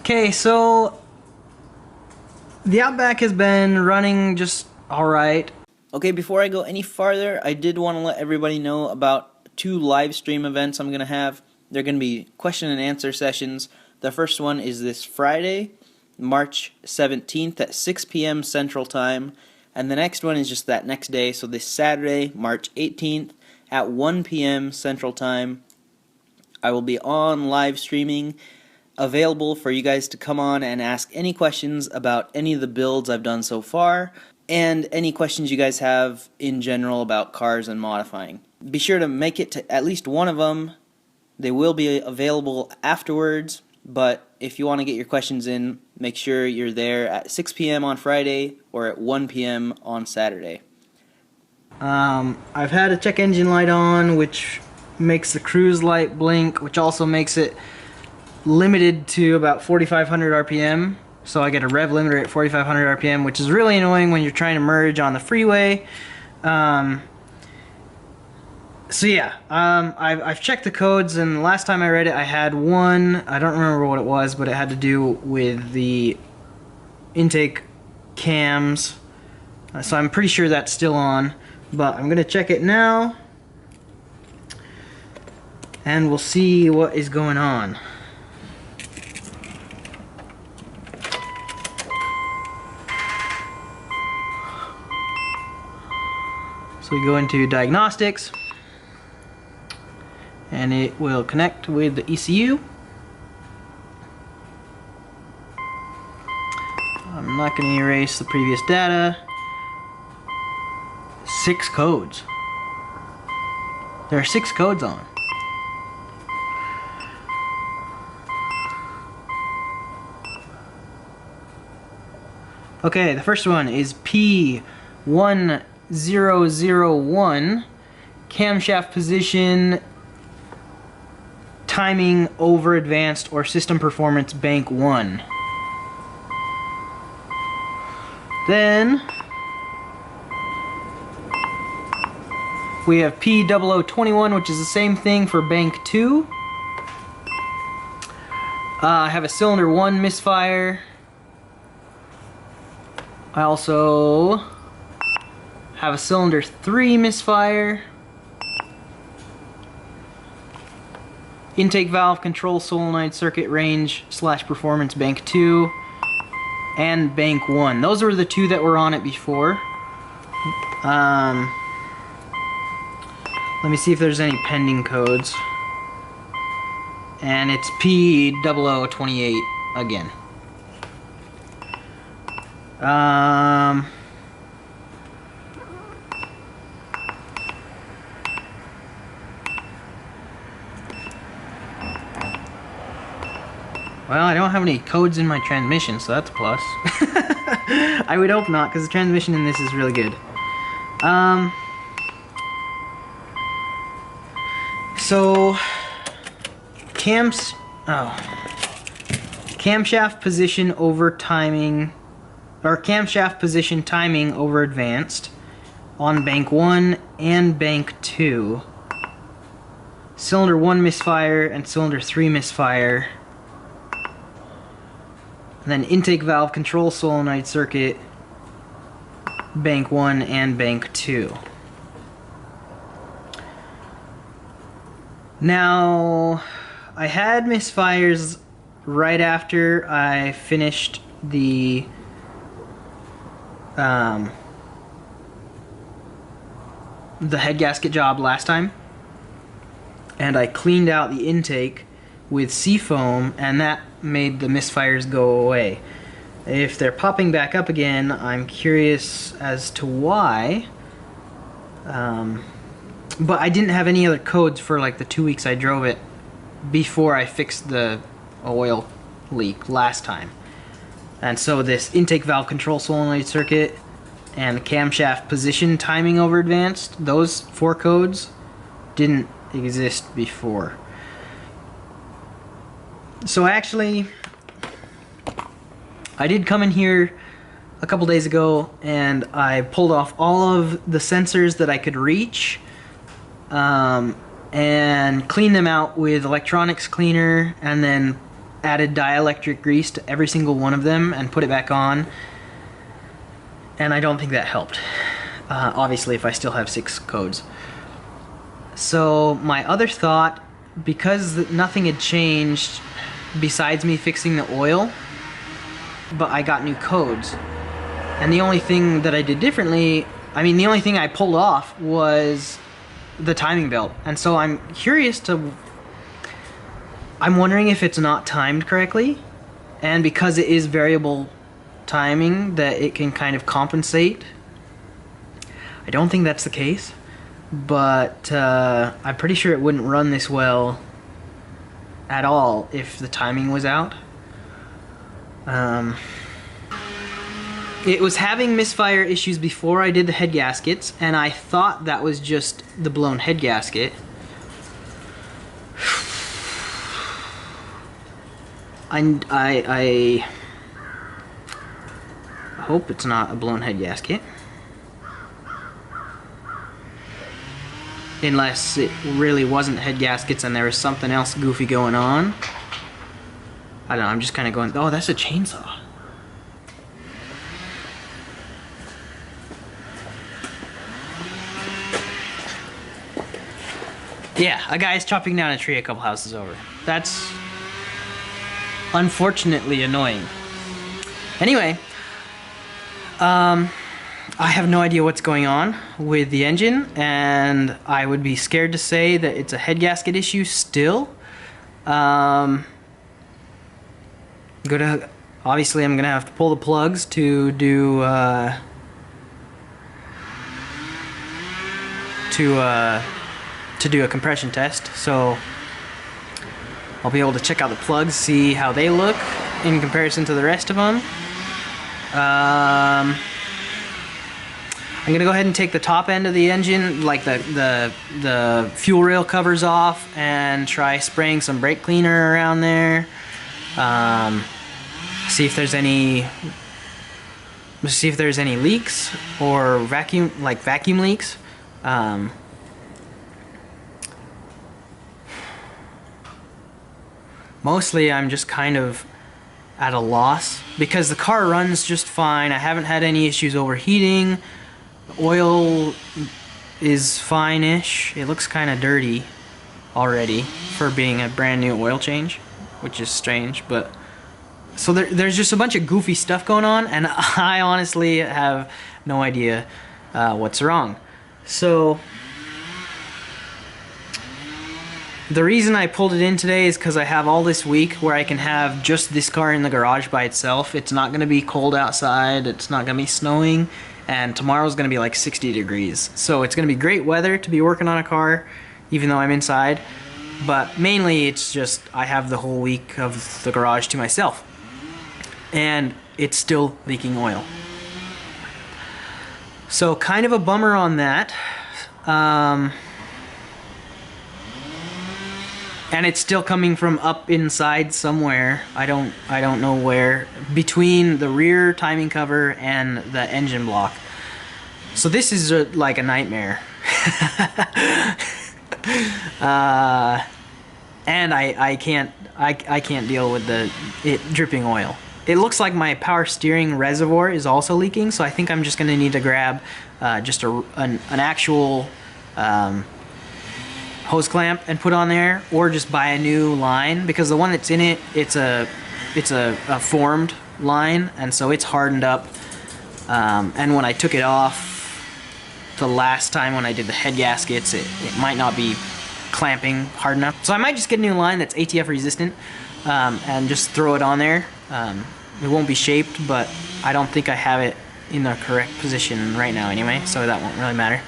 Okay, so the Outback has been running just alright. Okay, before I go any farther, I did want to let everybody know about 2 live stream events I'm going to have. They're going to be question and answer sessions. The first one is this Friday, March 17th at 6 p.m. Central Time. And the next one is just that next day, so this Saturday, March 18th at 1 p.m. Central Time. I will be on live streaming, available for you guys to come on and ask any questions about any of the builds I've done so far, and any questions you guys have in general about cars and modifying. Be sure to make it to at least one of them. They will be available afterwards, but if you want to get your questions in, make sure you're there at 6 p.m. on Friday or at 1 p.m. on Saturday. I've had a check engine light on, which makes the cruise light blink, which also makes it limited to about 4,500 RPM. So I get a rev limiter at 4,500 RPM, which is really annoying when you're trying to merge on the freeway. So yeah, I've checked the codes, and the last time I read it, I had one. I don't remember what it was, but it had to do with the intake cams. So I'm pretty sure that's still on, but I'm gonna check it now, and we'll see what is going on. So we go into diagnostics, and it will connect with the ECU. I'm not going to erase the previous data. 6 codes. There are 6 codes on. Okay, the first one is P1001, camshaft position, timing over advanced, or system performance bank 1. Then we have P0021, which is the same thing for bank 2. I have a cylinder 1 misfire. I also have a cylinder 3 misfire. Intake valve control solenoid circuit range / performance bank 2 and bank 1. Those were the 2 that were on it before. Let me see if there's any pending codes. And it's P0028 again. Well, I don't have any codes in my transmission, so that's a plus. I would hope not, because the transmission in this is really good. So camshaft position over timing, or camshaft position timing over advanced on bank 1 and bank 2. Cylinder 1 misfire and cylinder 3 misfire. And then intake valve control solenoid circuit, bank 1 and bank 2. Now, I had misfires right after I finished the head gasket job last time, and I cleaned out the intake with Seafoam, and that made the misfires go away. If they're popping back up again, I'm curious as to why. But I didn't have any other codes for like the 2 weeks I drove it before I fixed the oil leak last time. And so this intake valve control solenoid circuit and the camshaft position timing over advanced, those 4 codes didn't exist before. So actually, I did come in here a couple days ago and I pulled off all of the sensors that I could reach and cleaned them out with electronics cleaner, and then added dielectric grease to every single one of them and put it back on, and I don't think that helped. Obviously, if I still have 6 codes. So my other thought, because nothing had changed besides me fixing the oil, but I got new codes. And the only thing that I did differently, I mean, the only thing I pulled off was the timing belt. And so I'm wondering if it's not timed correctly, and because it is variable timing, that it can kind of compensate. I don't think that's the case, but I'm pretty sure it wouldn't run this well at all if the timing was out. It was having misfire issues before I did the head gaskets, and I thought that was just the blown head gasket. I hope it's not a blown head gasket. Unless it really wasn't head gaskets and there was something else goofy going on. I don't know, I'm just kind of going, oh, that's a chainsaw. Yeah, a guy's chopping down a tree a couple houses over. That's unfortunately annoying. Anyway, I have no idea what's going on with the engine, and I would be scared to say that it's a head gasket issue still. Obviously I'm gonna have to pull the plugs to do a compression test, so I'll be able to check out the plugs, see how they look in comparison to the rest of them. I'm gonna go ahead and take the top end of the engine, like the fuel rail covers off, and try spraying some brake cleaner around there. See if there's any leaks or vacuum leaks. Mostly I'm just kind of at a loss because the car runs just fine. I haven't had any issues overheating. The oil is fine-ish. It looks kind of dirty already for being a brand new oil change, which is strange, but so there's just a bunch of goofy stuff going on, and I honestly have no idea what's wrong. So the reason I pulled it in today is because I have all this week where I can have just this car in the garage by itself. It's not going to be cold outside, it's not going to be snowing, and tomorrow's going to be like 60 degrees. So it's going to be great weather to be working on a car, even though I'm inside. But mainly it's just I have the whole week of the garage to myself. And it's still leaking oil. So kind of a bummer on that. And it's still coming from up inside somewhere. I don't know where, between the rear timing cover and the engine block. So this is like a nightmare. And I can't deal with it dripping oil. It looks like my power steering reservoir is also leaking, so I think I'm just gonna need to grab just an actual hose clamp and put on there, or just buy a new line, because the one that's in it, it's a formed line, and so it's hardened up. And when I took it off the last time when I did the head gaskets, it might not be clamping hard enough. So I might just get a new line that's ATF resistant and just throw it on there. It won't be shaped, but I don't think I have it in the correct position right now anyway, so that won't really matter.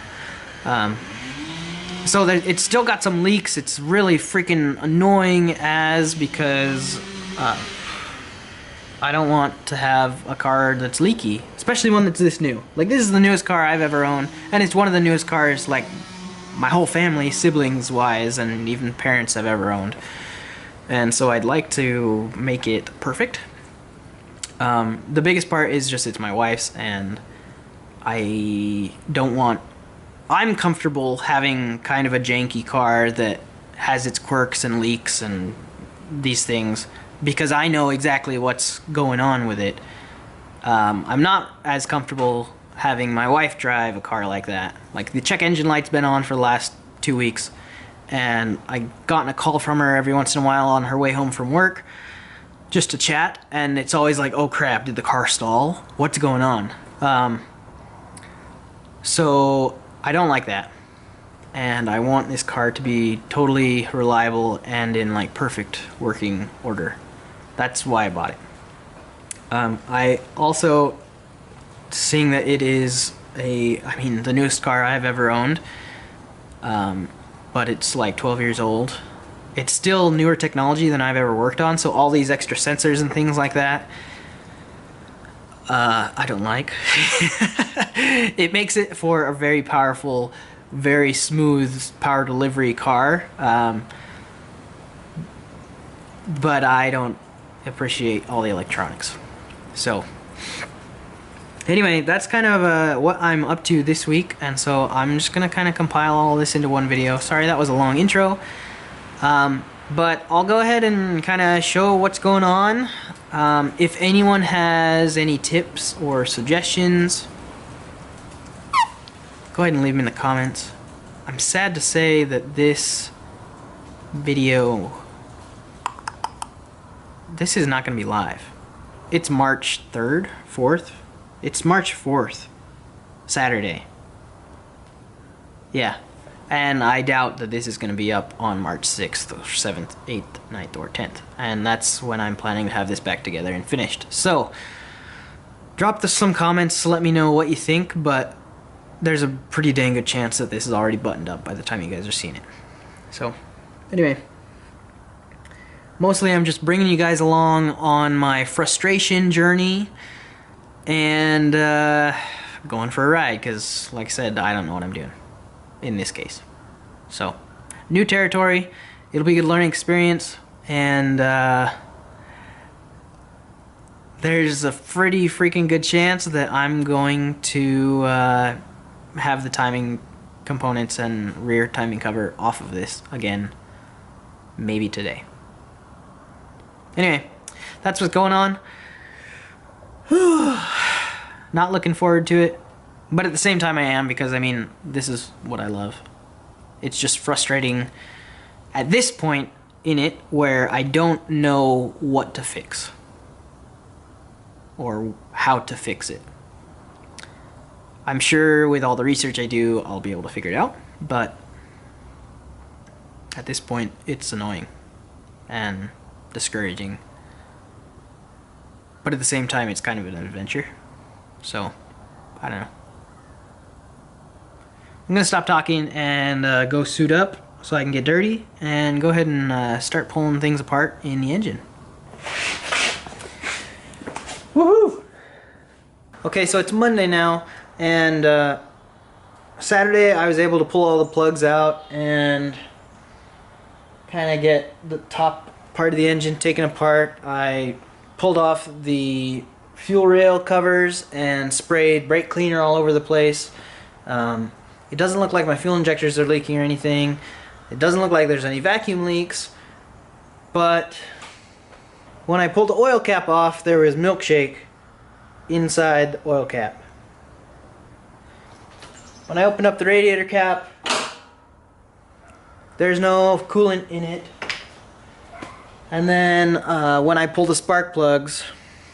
So it's still got some leaks. It's really freaking annoying because I don't want to have a car that's leaky, especially one that's this new. Like, this is the newest car I've ever owned, and it's one of the newest cars, like, my whole family, siblings-wise, and even parents have ever owned. And so I'd like to make it perfect. The biggest part is just it's my wife's, and I'm comfortable having kind of a janky car that has its quirks and leaks and these things, because I know exactly what's going on with it. I'm not as comfortable having my wife drive a car like that. Like, the check engine light's been on for the last 2 weeks, and I gotten a call from her every once in a while on her way home from work just to chat, and it's always like, oh crap, did the car stall? What's going on? So I don't like that, and I want this car to be totally reliable and in like perfect working order. That's why I bought it. I also, seeing that it is the newest car I've ever owned, but it's like 12 years old. It's still newer technology than I've ever worked on, so all these extra sensors and things like that, I don't like. It makes it for a very powerful, very smooth power delivery car, but I don't appreciate all the electronics. So anyway, that's kind of what I'm up to this week, and so I'm just gonna kind of compile all this into one video. Sorry that was a long intro, but I'll go ahead and kind of show what's going on. If anyone has any tips or suggestions, go ahead and leave them in the comments. I'm sad to say that this video, this is not going to be live. It's March 3rd, 4th? It's March 4th, Saturday. Yeah, and I doubt that this is going to be up on March 6th or 7th, 8th, 9th, or 10th. And that's when I'm planning to have this back together and finished. So, drop some comments to let me know what you think, but there's a pretty dang good chance that this is already buttoned up by the time you guys are seeing it. So, anyway. Mostly I'm just bringing you guys along on my frustration journey and going for a ride, because like I said, I don't know what I'm doing in this case. So, new territory, it'll be a good learning experience, and there's a pretty freaking good chance that I'm going to have the timing components and rear timing cover off of this again, maybe today. Anyway, that's what's going on. Not looking forward to it, but at the same time I am, because I mean, this is what I love. It's just frustrating at this point in it where I don't know what to fix or how to fix it. I'm sure with all the research I do, I'll be able to figure it out, but at this point it's annoying and discouraging, but at the same time it's kind of an adventure. So I don't know. I'm gonna stop talking and go suit up so I can get dirty and go ahead and start pulling things apart in the engine. Woohoo! Okay, so it's Monday now, and Saturday I was able to pull all the plugs out and kind of get the top part of the engine taken apart. I pulled off the fuel rail covers and sprayed brake cleaner all over the place. It doesn't look like my fuel injectors are leaking or anything. It doesn't look like there's any vacuum leaks, but when I pulled the oil cap off, there was milkshake inside the oil cap. When I opened up the radiator cap, there's no coolant in it. And then when I pull the spark plugs,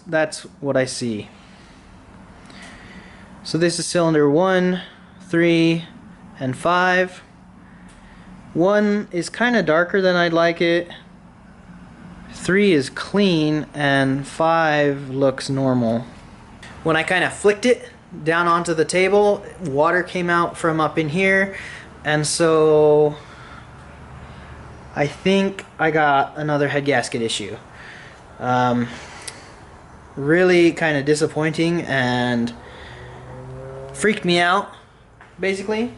that's what I see. So this is cylinder 1, 3, and 5. 1 is kind of darker than I'd like it. 3 is clean, and 5 looks normal. When I kind of flicked it down onto the table, water came out from up in here, and so I think I got another head gasket issue. Really kind of disappointing and freaked me out, basically.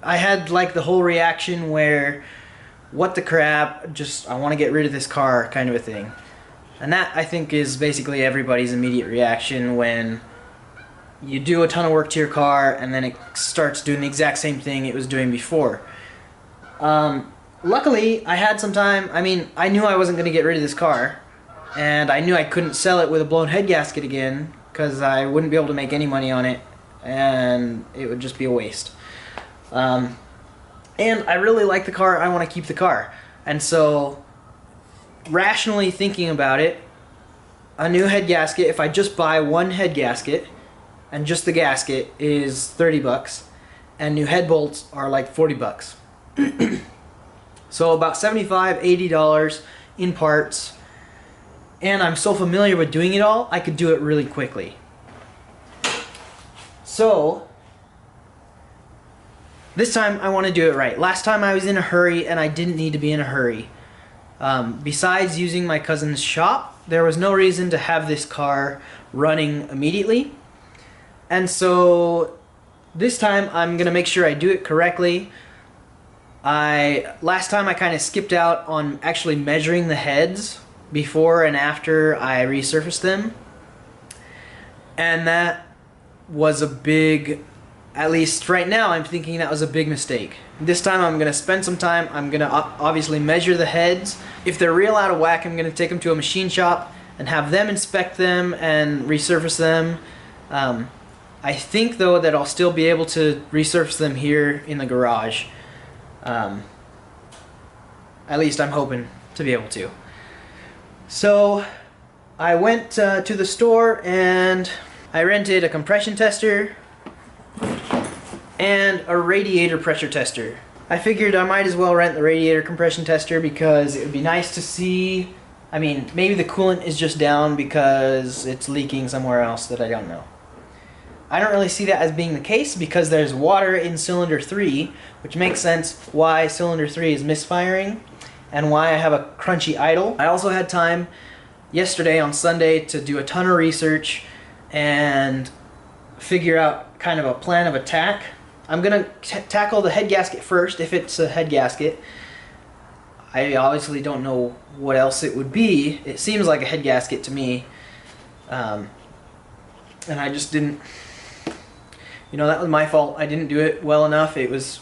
I had like the whole reaction where, what the crap, just I want to get rid of this car kind of a thing. And that, I think, is basically everybody's immediate reaction when you do a ton of work to your car and then it starts doing the exact same thing it was doing before. Luckily, I had some time. I mean, I knew I wasn't going to get rid of this car. and I knew I couldn't sell it with a blown head gasket again because I wouldn't be able to make any money on it, and it would just be a waste. And I really like the car. I want to keep the car, and so rationally thinking about it, a new head gasket, if I just buy one head gasket and just the gasket, is 30 bucks, and new head bolts are like 40 bucks. So about $75, $80 in parts, and I'm so familiar with doing it all, I could do it really quickly. So this time I want to do it right. Last time I was in a hurry, and I didn't need to be in a hurry. Besides using my cousin's shop, there was no reason to have this car running immediately. And so this time I'm gonna make sure I do it correctly. Last time I kind of skipped out on actually measuring the heads before and after I resurfaced them, and that was a big, at least right now I'm thinking that was a big mistake. This time I'm gonna spend some time. I'm gonna obviously measure the heads. If they're real out of whack, I'm gonna take them to a machine shop and have them inspect them and resurface them. I think though that I'll still be able to resurface them here in the garage. At least I'm hoping to be able to. So I went to the store and I rented a compression tester and a radiator pressure tester. I figured I might as well rent the radiator compression tester because it would be nice to see. I mean, maybe the coolant is just down because it's leaking somewhere else that I don't know. I don't really see that as being the case because there's water in cylinder 3, which makes sense why cylinder 3 is misfiring and why I have a crunchy idle. I also had time yesterday on Sunday to do a ton of research and figure out kind of a plan of attack. I'm gonna tackle the head gasket first, if it's a head gasket. I obviously don't know what else it would be. It seems like a head gasket to me. And I just didn't, you know, that was my fault. I didn't do it well enough. It was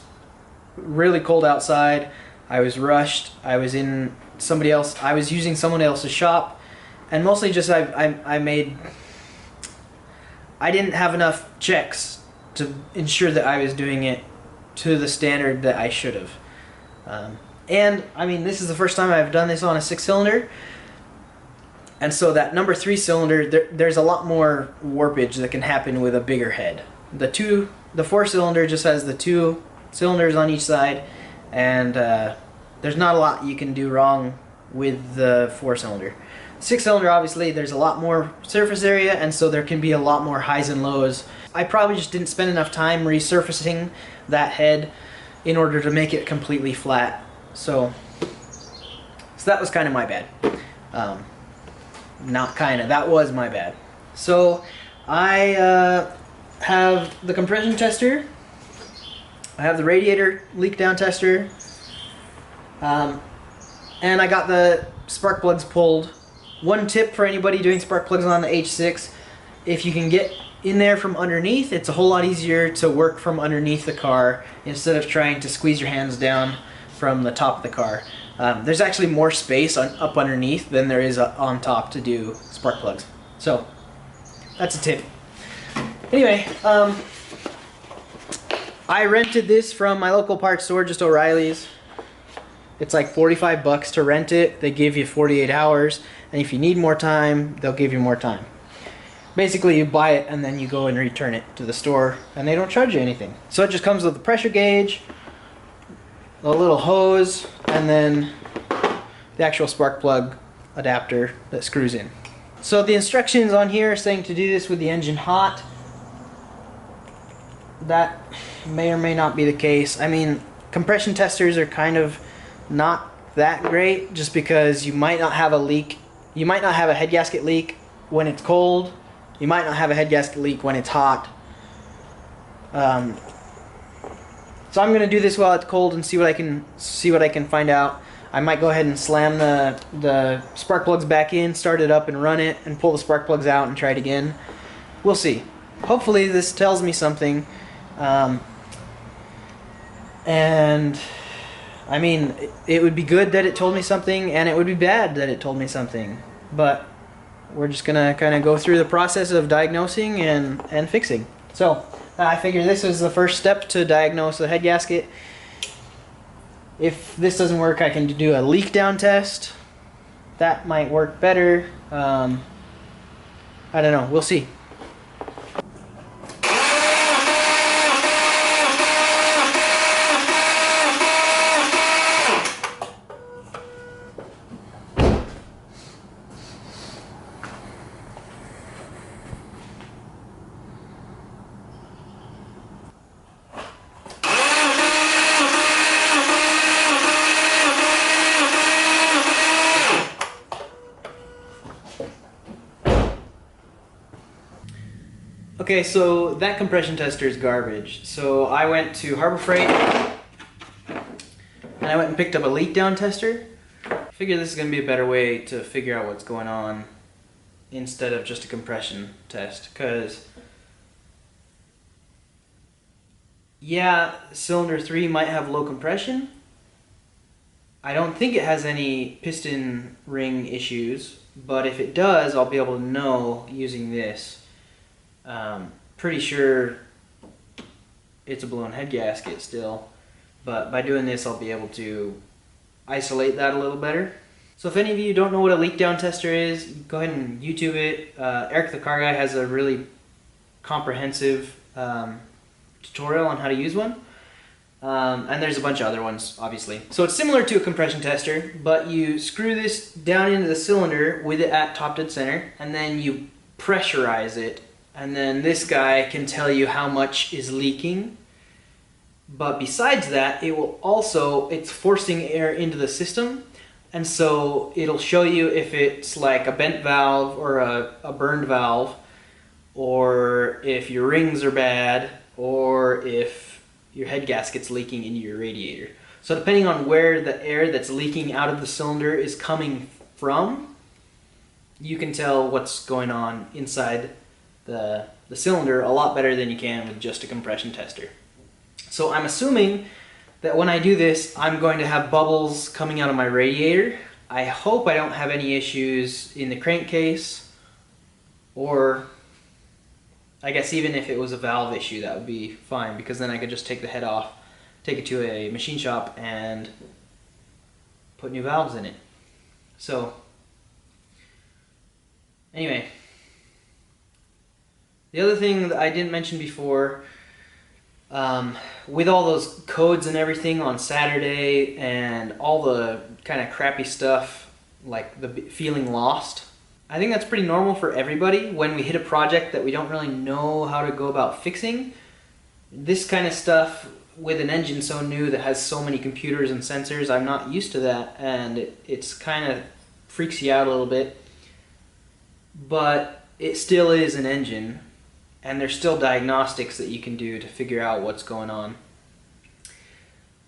really cold outside. I was rushed. I was in somebody else. I was using someone else's shop, and mostly just I didn't have enough checks to ensure that I was doing it to the standard that I should have. And I mean, this is the first time I've done this on a 6-cylinder, and so that number 3 cylinder, there's a lot more warpage that can happen with a bigger head. The 4-cylinder just has the 2 cylinders on each side, and there's not a lot you can do wrong with the 4-cylinder. 6-cylinder, obviously, there's a lot more surface area, and so there can be a lot more highs and lows. I probably just didn't spend enough time resurfacing that head in order to make it completely flat. So that was kind of my bad. Not kind of, that was my bad. So I have the compression tester, I have the radiator leak down tester, and I got the spark plugs pulled. One tip for anybody doing spark plugs on the H6, if you can get in there from underneath, it's a whole lot easier to work from underneath the car instead of trying to squeeze your hands down from the top of the car. There's actually more space up underneath than there is on top to do spark plugs. So that's a tip. Anyway, I rented this from my local parts store, just O'Reilly's. It's like 45 bucks to rent it. They give you 48 hours, and if you need more time, they'll give you more time. Basically, you buy it and then you go and return it to the store, and they don't charge you anything. So it just comes with the pressure gauge, a little hose, and then the actual spark plug adapter that screws in. So the instructions on here are saying to do this with the engine hot. That may or may not be the case. I mean, compression testers are kind of not that great, just because you might not have a leak. You might not have a head gasket leak when it's cold. You might not have a head gasket leak when it's hot. So I'm gonna do this while it's cold and see what I can find out. I might go ahead and slam the spark plugs back in, start it up and run it, and pull the spark plugs out and try it again. We'll see. Hopefully this tells me something. And I mean, it would be good that it told me something, and it would be bad that it told me something. But we're just gonna kind of go through the process of diagnosing and fixing. So I figure this is the first step to diagnose the head gasket. If this doesn't work, I can do a leak down test. That might work better. I don't know, we'll see. Okay, so that compression tester is garbage. So I went to Harbor Freight and I went and picked up a leak down tester. I figure this is going to be a better way to figure out what's going on instead of just a compression test. Because, yeah, cylinder 3 might have low compression. I don't think it has any piston ring issues, but if it does, I'll be able to know using this. Pretty sure it's a blown head gasket still, but by doing this I'll be able to isolate that a little better. So if any of you don't know what a leak down tester is, go ahead and YouTube it. Eric the Car Guy has a really comprehensive tutorial on how to use one. And there's a bunch of other ones, obviously. So it's similar to a compression tester, but you screw this down into the cylinder with it at top dead center, and then you pressurize it. And then this guy can tell you how much is leaking. But besides that, it will also, it's forcing air into the system. And so it'll show you if it's like a bent valve or a burned valve, or if your rings are bad, or if your head gasket's leaking into your radiator. So depending on where the air that's leaking out of the cylinder is coming from, you can tell what's going on inside the cylinder a lot better than you can with just a compression tester. So I'm assuming that when I do this, I'm going to have bubbles coming out of my radiator. I hope I don't have any issues in the crankcase, or I guess even if it was a valve issue, that would be fine, because then I could just take the head off, take it to a machine shop, and put new valves in it. So anyway, the other thing that I didn't mention before, with all those codes and everything on Saturday and all the kind of crappy stuff, like the feeling lost, I think that's pretty normal for everybody when we hit a project that we don't really know how to go about fixing. This kind of stuff with an engine so new that has so many computers and sensors, I'm not used to that, and it's kind of freaks you out a little bit. But it still is an engine, and there's still diagnostics that you can do to figure out what's going on.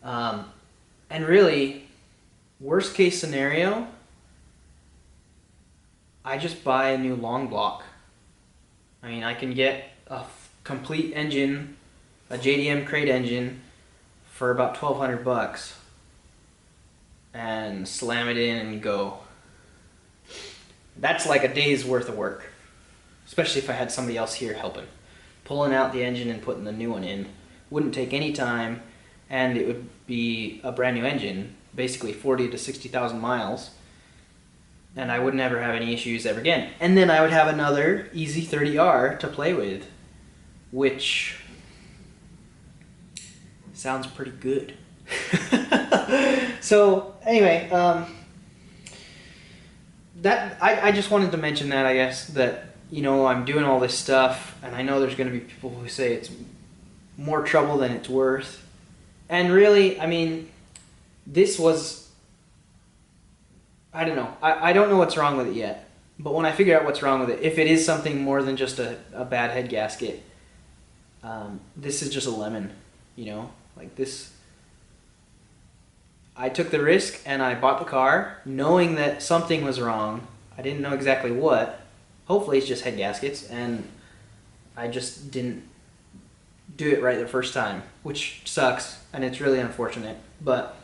And really, worst case scenario, I just buy a new long block. I mean, I can get a complete engine, a JDM crate engine, for about $1,200 and slam it in and go. That's like a day's worth of work, especially if I had somebody else here helping. Pulling out the engine and putting the new one in wouldn't take any time, and it would be a brand new engine, basically 40 to 60,000 miles, and I would never have any issues ever again. And then I would have another EZ30R to play with, which sounds pretty good. So anyway, that I just wanted to mention that, I guess, that, you know, I'm doing all this stuff, and I know there's going to be people who say it's more trouble than it's worth. And really, I mean, this was, I don't know. I don't know what's wrong with it yet. But when I figure out what's wrong with it, if it is something more than just a bad head gasket, this is just a lemon, you know? Like this, I took the risk and I bought the car knowing that something was wrong. I didn't know exactly what. Hopefully it's just head gaskets, and I just didn't do it right the first time, which sucks, and it's really unfortunate, but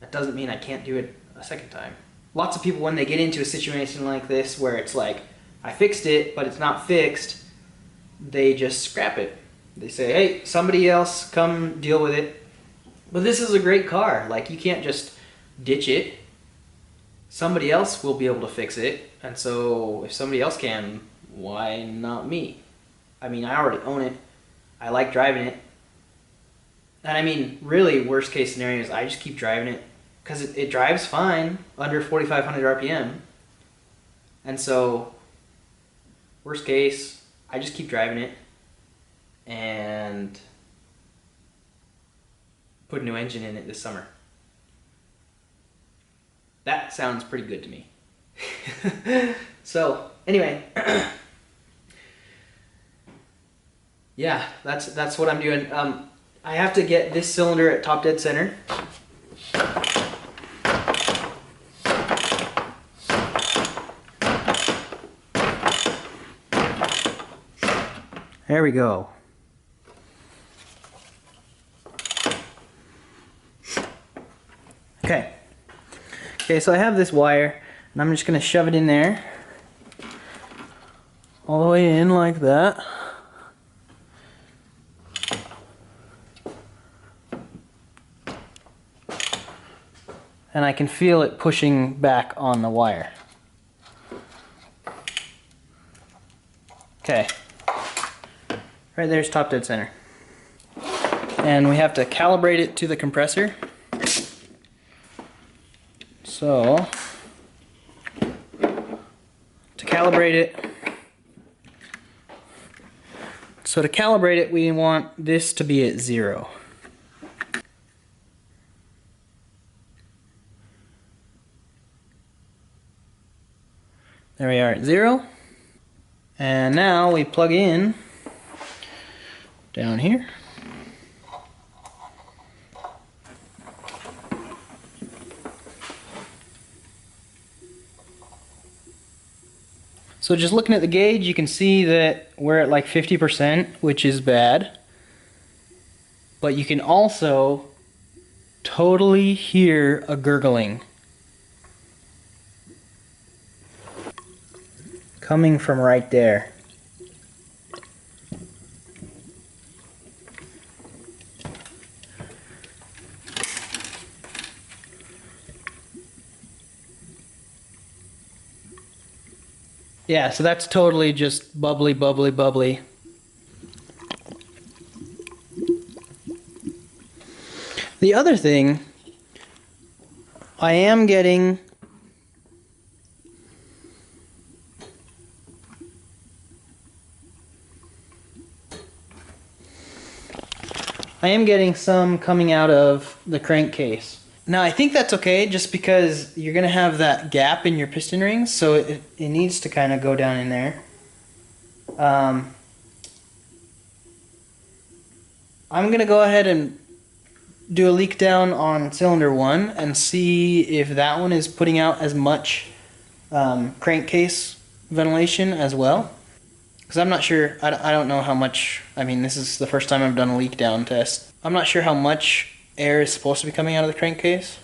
that doesn't mean I can't do it a second time. lots of people, when they get into a situation like this where it's like, I fixed it, but it's not fixed, they just scrap it. They say, hey, somebody else come deal with it. But this is a great car. Like, you can't just ditch it. Somebody else will be able to fix it. And so if somebody else can, why not me? I mean, I already own it. I like driving it. And I mean, really, worst case scenario is I just keep driving it because it drives fine under 4,500 RPM. And so, worst case, I just keep driving it and put a new engine in it this summer. That sounds pretty good to me. So, anyway, yeah, that's what I'm doing. I have to get this cylinder at top dead center. There we go. Okay, so I have this wire, and I'm just going to shove it in there. All the way in like that. And I can feel it pushing back on the wire. Okay. Right there's top dead center. And we have to calibrate it to the compressor. So, to calibrate it, we want this to be at 0. There we are at 0. And now we plug in down here. So just looking at the gauge, you can see that we're at like 50%, which is bad. But you can also totally hear a gurgling coming from right there. Yeah, so that's totally just bubbly, bubbly, bubbly. The other thing, I am getting some coming out of the crankcase. Now I think that's okay just because you're going to have that gap in your piston rings, so it needs to kind of go down in there. I'm going to go ahead and do a leak down on cylinder 1 and see if that one is putting out as much crankcase ventilation as well. Because I'm not sure, I don't know how much, I mean this is the first time I've done a leak down test. I'm not sure how much air is supposed to be coming out of the crankcase.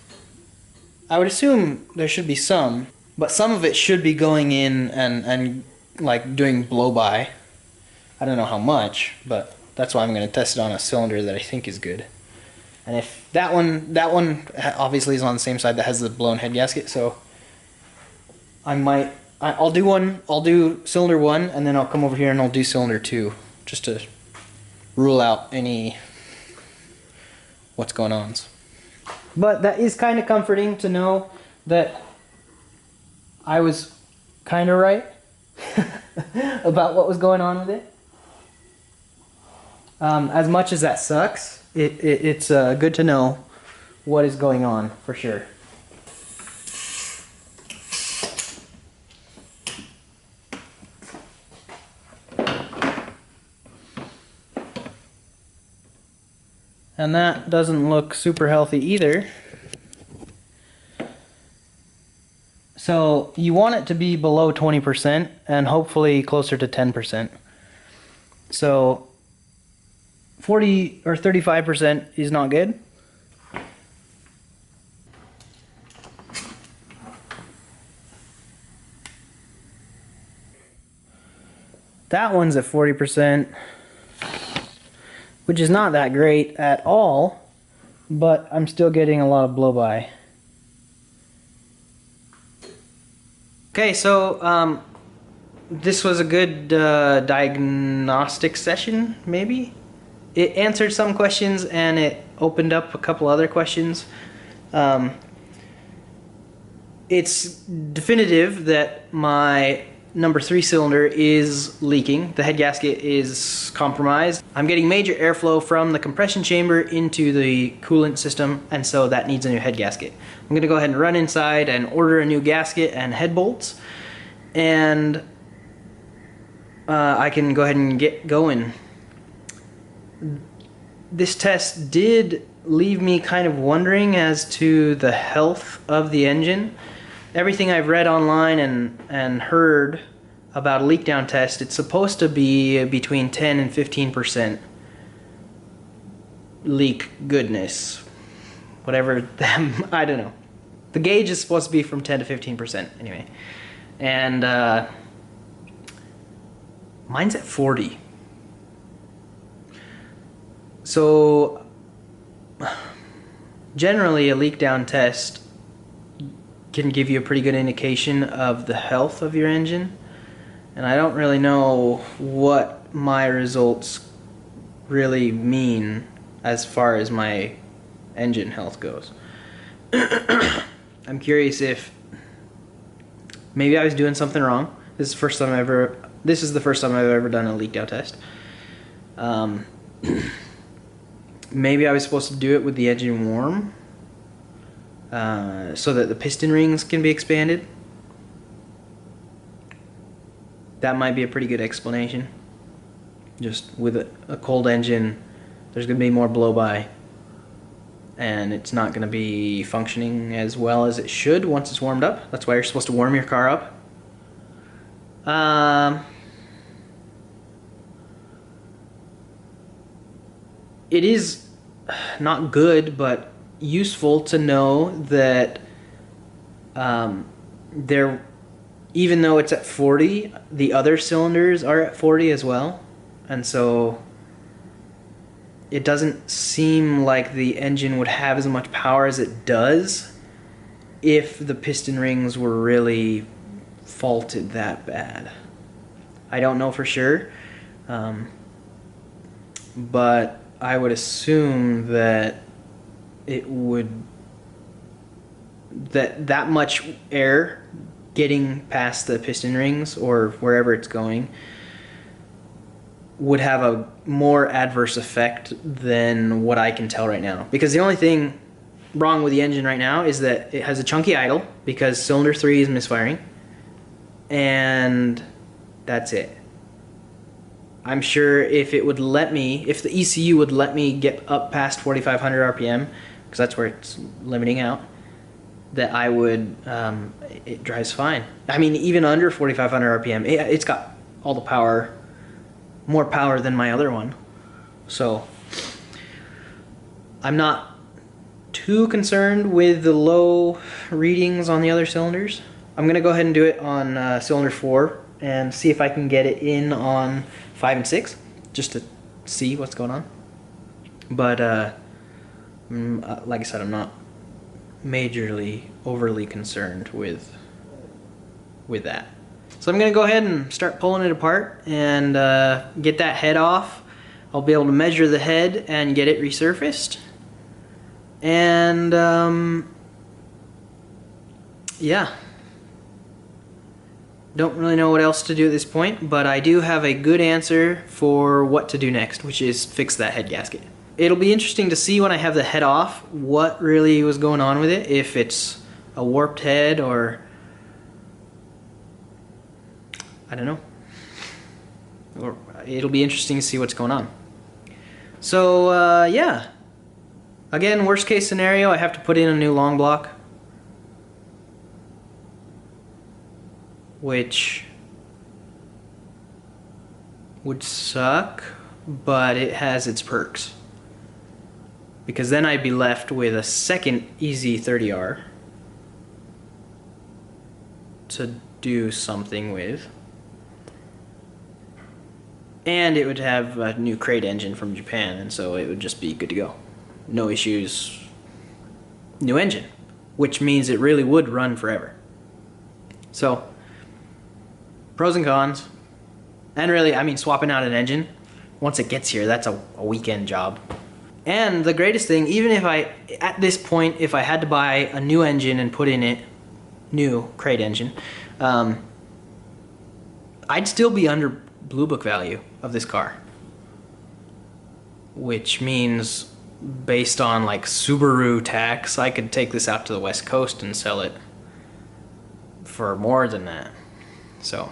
I would assume there should be some, but some of it should be going in and like doing blow-by. I don't know how much, but that's why I'm going to test it on a cylinder that I think is good. And if that one obviously is on the same side that has the blown head gasket, so I'll do cylinder 1 and then I'll come over here and I'll do cylinder 2 just to rule out any what's going on. But that is kind of comforting to know that I was kind of right about what was going on with it. As much as that sucks, it's good to know what is going on for sure. And that doesn't look super healthy either. So you want it to be below 20% and hopefully closer to 10%. So 40 or 35% is not good. That one's at 40%, which is not that great at all, but I'm still getting a lot of blow-by. Okay, so this was a good diagnostic session, maybe? It answered some questions and it opened up a couple other questions. It's definitive that my number 3 cylinder is leaking. The head gasket is compromised. I'm getting major airflow from the compression chamber into the coolant system, and so that needs a new head gasket. I'm gonna go ahead and run inside and order a new gasket and head bolts, and I can go ahead and get going. This test did leave me kind of wondering as to the health of the engine. Everything I've read online and heard about a leak down test, it's supposed to be between 10 and 15% leak goodness. Whatever them, I don't know. The gauge is supposed to be from 10 to 15% anyway. And mine's at 40. So generally a leak down test can give you a pretty good indication of the health of your engine, and I don't really know what my results really mean as far as my engine health goes. I'm curious if maybe I was doing something wrong. This is the first time I've ever done a leak down test. Maybe I was supposed to do it with the engine warm, so that the piston rings can be expanded. That might be a pretty good explanation. Just with a cold engine, there's going to be more blow-by, and it's not going to be functioning as well as it should once it's warmed up. That's why you're supposed to warm your car up. It is not good, but useful to know that even though it's at 40, the other cylinders are at 40 as well, and so it doesn't seem like the engine would have as much power as it does if the piston rings were really faulted that bad. I don't know for sure, but I would assume that that much air getting past the piston rings or wherever it's going would have a more adverse effect than what I can tell right now. Because the only thing wrong with the engine right now is that it has a chunky idle because cylinder 3 is misfiring, and that's it. I'm sure if it would let me, if the ECU would let me get up past 4,500 RPM, because that's where it's limiting out, that I would, it drives fine. I mean, even under 4,500 RPM, it's got all the power, more power than my other one. So I'm not too concerned with the low readings on the other cylinders. I'm gonna go ahead and do it on cylinder 4 and see if I can get it in on 5 and 6, just to see what's going on. But like I said, I'm not majorly overly concerned with that. So I'm gonna go ahead and start pulling it apart and get that head off. I'll be able to measure the head and get it resurfaced. And yeah. Don't really know what else to do at this point, but I do have a good answer for what to do next, which is fix that head gasket. It'll be interesting to see when I have the head off what really was going on with it, if it's a warped head or I don't know. Or it'll be interesting to see what's going on. So yeah. Again, worst case scenario, I have to put in a new long block, which would suck, but it has its perks. Because then I'd be left with a second EZ30R to do something with. and it would have a new crate engine from Japan, and so it would just be good to go. No issues, new engine, which means it really would run forever. So, pros and cons, and really, I mean, swapping out an engine, once it gets here, that's a weekend job. And the greatest thing, even if at this point, if I had to buy a new engine and put in it, new crate engine, I'd still be under Blue Book value of this car. Which means, based on like Subaru tax, I could take this out to the West Coast and sell it for more than that. So,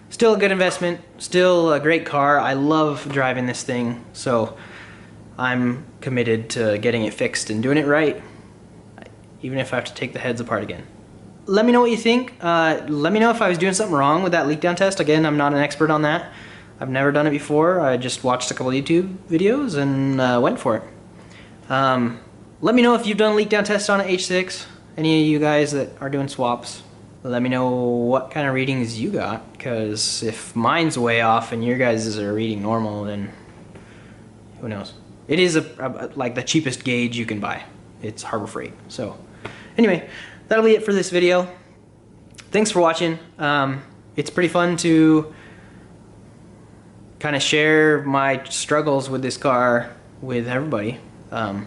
still a good investment, still a great car. I love driving this thing, so I'm committed to getting it fixed and doing it right, even if I have to take the heads apart again. Let me know what you think. Let me know if I was doing something wrong with that leak down test. Again, I'm not an expert on that. I've never done it before. I just watched a couple YouTube videos and went for it. Let me know if you've done leak down tests on an H6. Any of you guys that are doing swaps. Let me know what kind of readings you got, because if mine's way off and your guys are reading normal, then who knows. It is like the cheapest gauge you can buy. It's Harbor Freight. So anyway, that'll be it for this video. Thanks for watching. It's pretty fun to kind of share my struggles with this car with everybody. I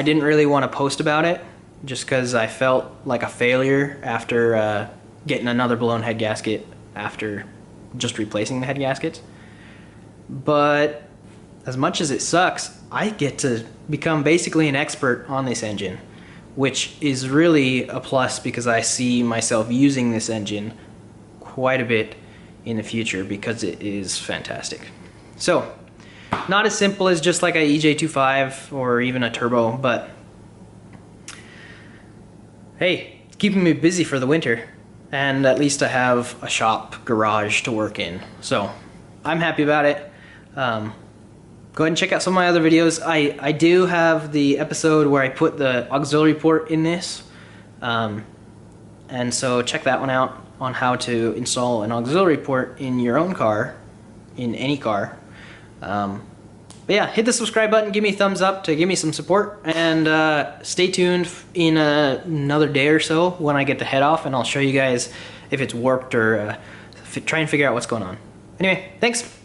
didn't really want to post about it just because I felt like a failure after getting another blown head gasket after just replacing the head gaskets. But as much as it sucks, I get to become basically an expert on this engine, which is really a plus because I see myself using this engine quite a bit in the future because it is fantastic. So, not as simple as just like a EJ25 or even a turbo, but hey, it's keeping me busy for the winter, and at least I have a shop garage to work in. So, I'm happy about it. Go ahead and check out some of my other videos. I do have the episode where I put the auxiliary port in this, and so check that one out on how to install an auxiliary port in your own car, in any car. But yeah, hit the subscribe button, give me a thumbs up to give me some support, and stay tuned in another day or so when I get the head off, and I'll show you guys if it's warped or try and figure out what's going on. Anyway, thanks.